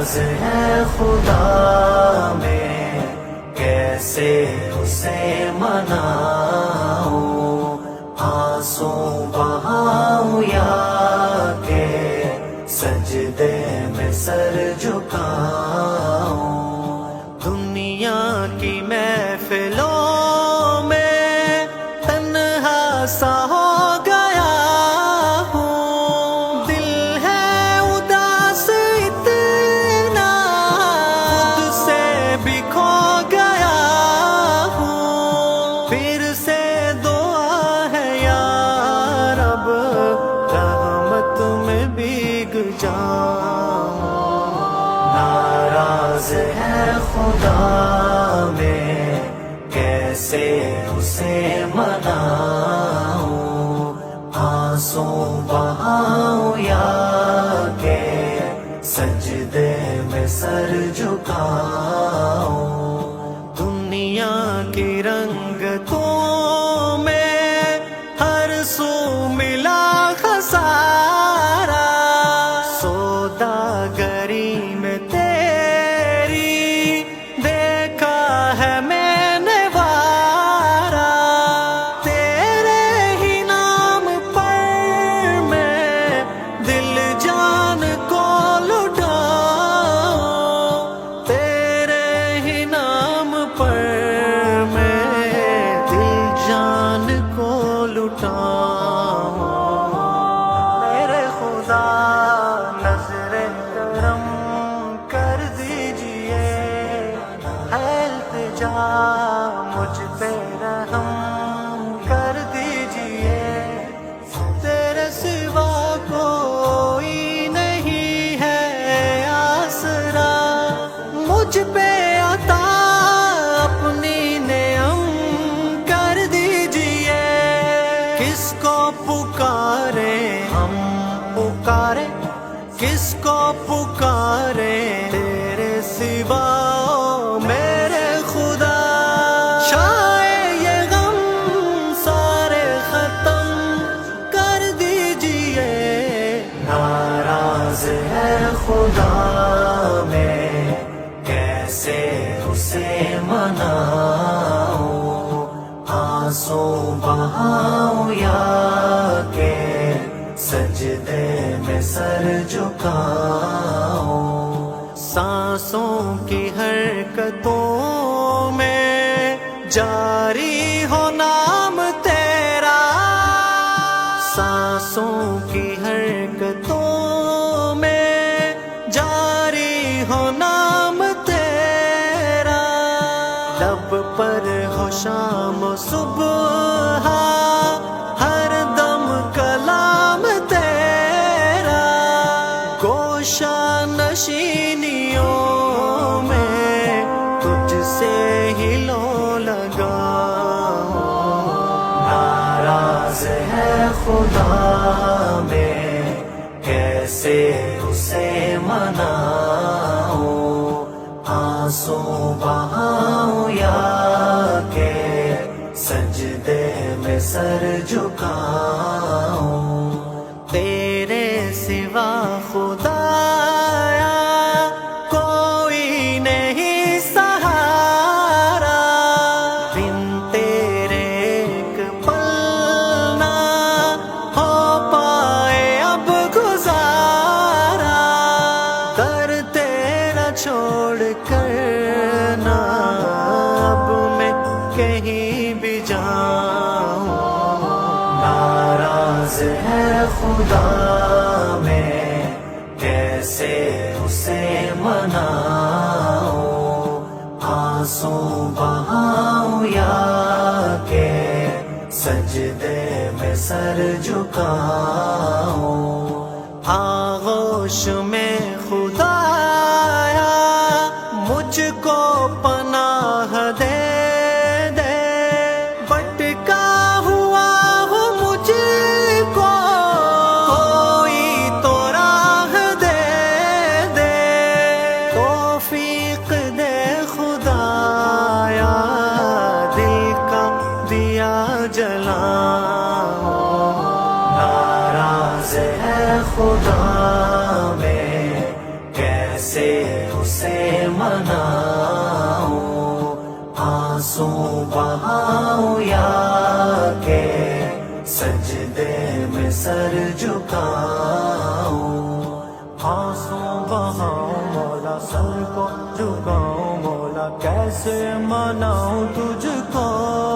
ناراض ہے خدا میں کیسے اسے مناؤں، آنسو بہاؤں یا کہ سجدے میں سر جھکاؤں۔ دنیا کی محفلوں میں تنہا سا ہو گیا ہوں، دل ہے اداس اتنا خود سے بھی کھو گیا ہوں۔ پھر سے دعا ہے یا رب رحمت میں بھیگ جاؤں، ناراض ہے خدا میں کیسے اسے مناؤں، آنسو بہاؤں یا کہ سجدے میں سر جھکاؤں۔ دنیا کی رنگتوں میں ہر سو ملا خسارہ، سوداگری میں تیری دیکھا ہے میں نے وارہ، تیرے ہی نام پر میں دل جان کو لٹاؤں، تیرے ہی نام پر میں دل جان کو لٹاؤں۔ میرے خدا نظر کرم کر دیجئے، ہے التجا مجھ پہ رحم کر دیجئے، تیرے سوا کوئی نہیں ہے آسرا، مجھ پہ عطا اپنی نعم کر دیجئے۔ کس کو پکارے ہم پکارے، کس کو پکارے تیرے سوا میرے خدا، شاید یہ غم سارے ختم کر دیجئے۔ ناراض ہے خدا میں کیسے اسے مناؤں، آنسو بہاؤں یا کہ سجدے میں سر جھکاؤں۔ سانسوں کی حرکتوں میں جاری ہو نام تیرا، سانسوں کی حرکتوں میں جاری ہو نام تیرا، لب پر ہو شام و صبح ہر دم کلام تیرا، گوشہ نشینیوں میں تجھ سے ہی لو لگاؤں، ناراض ہے خدا میں کیسے اسے مناؤں، آنسو بہاؤں یا کہ سجدے میں سر جھکاؤں۔ تیرے سوا خدایا کوئی نہیں سہارا، بن تیرے ایک پل نہ ہو پائے اب گزارا، در تیرا چھوڑ کر نہ اب میں کہیں بھی جاؤں، ناراض ہے خدا میں کیسے اسے مناؤں، آنسو بہاؤں یا کہ سجدے میں سر جھکاؤں۔ آغوش میں خدایا مجھ کو پناہ دے دے، بھٹکا ہوا ہوں مجھ کو کوئی تو راہ دے دے، توفیق دے خدایا دل کا دیا جلاؤں، ناراض ہے خدا میں مناؤں، آنسو بہاؤں یا کہ سجدے میں سر جھکاؤں، آنسو بہاؤں مولا سر کو جھکاؤں مولا کیسے مناؤں تجھ کو